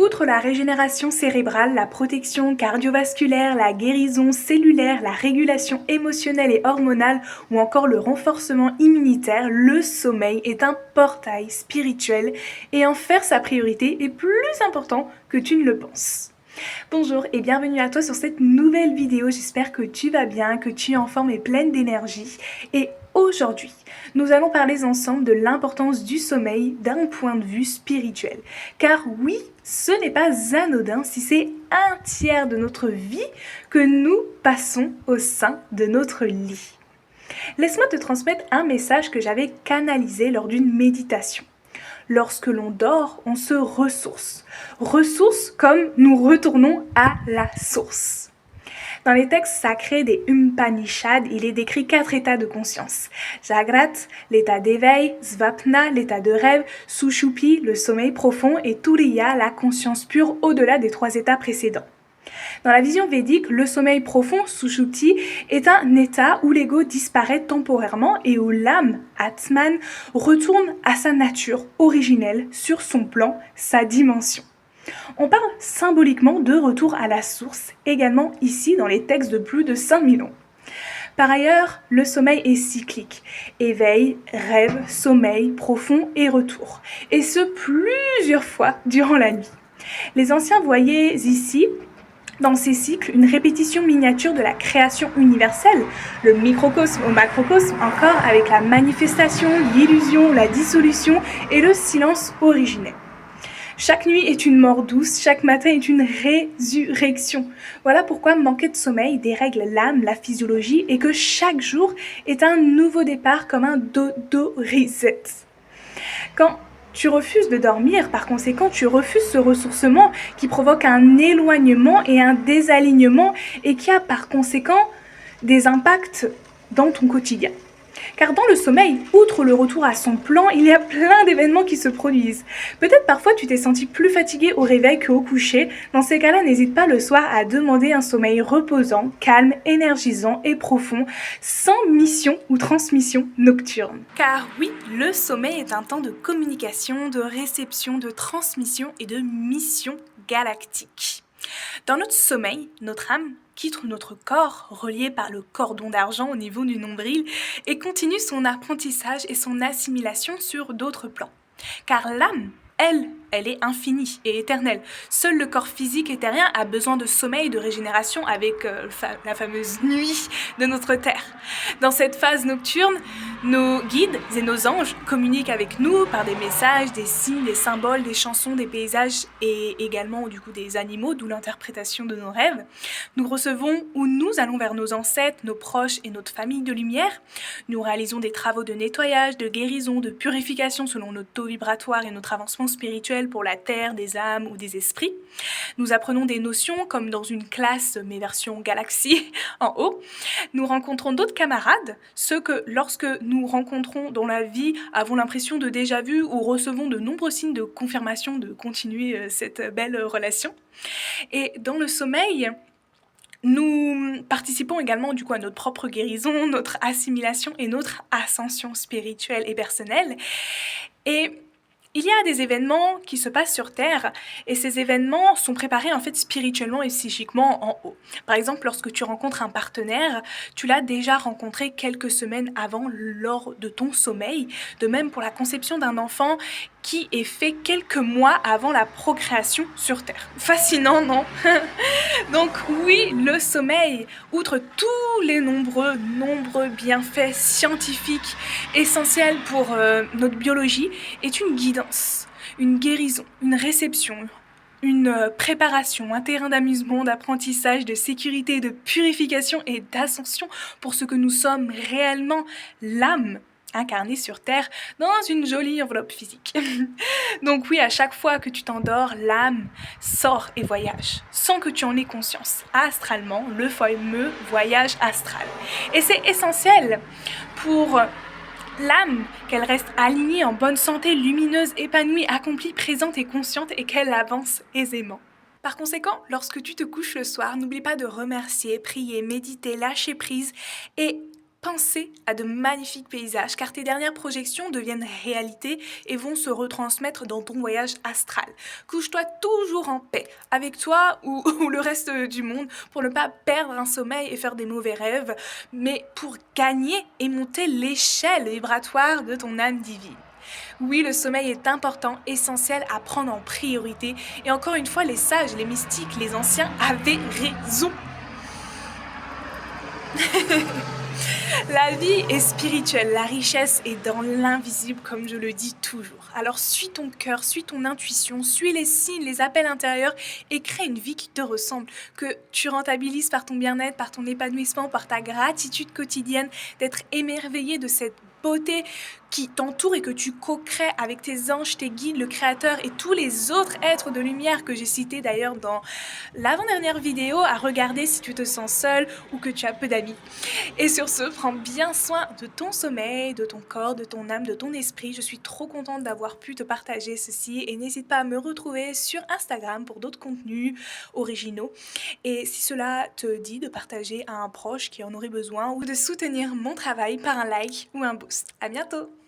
Outre la régénération cérébrale, la protection cardiovasculaire, la guérison cellulaire, la régulation émotionnelle et hormonale ou encore le renforcement immunitaire, le sommeil est un portail spirituel et en faire sa priorité est plus important que tu ne le penses. Bonjour et bienvenue à toi sur cette nouvelle vidéo, j'espère que tu vas bien, que tu es en forme et pleine d'énergie. Et aujourd'hui, nous allons parler ensemble de l'importance du sommeil d'un point de vue spirituel. Car oui, ce n'est pas anodin si c'est un tiers de notre vie que nous passons au sein de notre lit. Laisse-moi te transmettre un message que j'avais canalisé lors d'une méditation. Lorsque l'on dort, on se ressource. Ressource comme nous retournons à la source. Dans les textes sacrés des Upanishads, il est décrit 4 états de conscience. Jagrat, l'état d'éveil, Svapna, l'état de rêve, Sushupti, le sommeil profond et Turiya, la conscience pure au-delà des 3 états précédents. Dans la vision védique, le sommeil profond, Sushupti, est un état où l'ego disparaît temporairement et où l'âme, Atman, retourne à sa nature originelle sur son plan, sa dimension. On parle symboliquement de retour à la source, également ici dans les textes de plus de 5000 ans. Par ailleurs, le sommeil est cyclique. Éveil, rêve, sommeil, profond et retour. Et ce, plusieurs fois durant la nuit. Les anciens voyaient ici dans ces cycles une répétition miniature de la création universelle, le microcosme au macrocosme encore avec la manifestation, l'illusion, la dissolution et le silence originel. Chaque nuit est une mort douce, chaque matin est une résurrection. Voilà pourquoi manquer de sommeil dérègle l'âme, la physiologie et que chaque jour est un nouveau départ comme un dodo reset. Quand tu refuses de dormir, par conséquent, tu refuses ce ressourcement qui provoque un éloignement et un désalignement et qui a par conséquent des impacts dans ton quotidien. Car dans le sommeil, outre le retour à son plan, il y a plein d'événements qui se produisent. Peut-être parfois tu t'es senti plus fatigué au réveil qu'au coucher. Dans ces cas-là, n'hésite pas le soir à demander un sommeil reposant, calme, énergisant et profond, sans mission ou transmission nocturne. Car oui, le sommeil est un temps de communication, de réception, de transmission et de mission galactique. Dans notre sommeil, notre âme quitte notre corps, relié par le cordon d'argent au niveau du nombril, et continue son apprentissage et son assimilation sur d'autres plans. Car l'âme, elle est infinie et éternelle. Seul le corps physique et terrien a besoin de sommeil et de régénération avec la fameuse nuit de notre Terre. Dans cette phase nocturne, nos guides et nos anges communiquent avec nous par des messages, des signes, des symboles, des chansons, des paysages et également du coup des animaux, d'où l'interprétation de nos rêves. Nous recevons ou nous allons vers nos ancêtres, nos proches et notre famille de lumière. Nous réalisons des travaux de nettoyage, de guérison, de purification selon notre taux vibratoire et notre avancement spirituel pour la terre, des âmes ou des esprits. Nous apprenons des notions comme dans une classe, mais version galaxie en haut. Nous rencontrons d'autres camarades, ceux que lorsque nous rencontrons dans la vie avons l'impression de déjà vu ou recevons de nombreux signes de confirmation de continuer cette belle relation. Et dans le sommeil, nous participons également du coup à notre propre guérison, notre assimilation et notre ascension spirituelle et personnelle. Et il y a des événements qui se passent sur Terre et ces événements sont préparés en fait spirituellement et psychiquement en haut. Par exemple, lorsque tu rencontres un partenaire, tu l'as déjà rencontré quelques semaines avant lors de ton sommeil. De même pour la conception d'un enfant qui est fait quelques mois avant la procréation sur Terre. Fascinant, non? Donc oui, le sommeil, outre tous les nombreux bienfaits scientifiques essentiels pour notre biologie, est une guidance, une guérison, une réception, une préparation, un terrain d'amusement, d'apprentissage, de sécurité, de purification et d'ascension pour ce que nous sommes réellement, l'âme incarnée sur Terre dans une jolie enveloppe physique. Donc oui, à chaque fois que tu t'endors, l'âme sort et voyage, sans que tu en aies conscience, astralement, le fameux voyage astral. Et c'est essentiel pour l'âme, qu'elle reste alignée, en bonne santé, lumineuse, épanouie, accomplie, présente et consciente et qu'elle avance aisément. Par conséquent, lorsque tu te couches le soir, n'oublie pas de remercier, prier, méditer, lâcher prise et penser à de magnifiques paysages car tes dernières projections deviennent réalité et vont se retransmettre dans ton voyage astral. Couche-toi toujours en paix avec toi ou, ou le reste du monde pour ne pas perdre un sommeil et faire des mauvais rêves, mais pour gagner et monter l'échelle vibratoire de ton âme divine. Oui, le sommeil est important, essentiel à prendre en priorité. Et encore une fois, les sages, les mystiques, les anciens avaient raison. La vie est spirituelle, la richesse est dans l'invisible, comme je le dis toujours. Alors suis ton cœur, suis ton intuition, suis les signes, les appels intérieurs et crée une vie qui te ressemble, que tu rentabilises par ton bien-être, par ton épanouissement, par ta gratitude quotidienne, d'être émerveillé de cette beauté qui t'entoure et que tu co-crées avec tes anges, tes guides, le créateur et tous les autres êtres de lumière que j'ai cités d'ailleurs dans l'avant-dernière vidéo à regarder si tu te sens seul ou que tu as peu d'amis. Et sur ce, prends bien soin de ton sommeil, de ton corps, de ton âme, de ton esprit. Je suis trop contente d'avoir pu te partager ceci et n'hésite pas à me retrouver sur Instagram pour d'autres contenus originaux. Et si cela te dit de partager à un proche qui en aurait besoin ou de soutenir mon travail par un like ou un boost. À bientôt!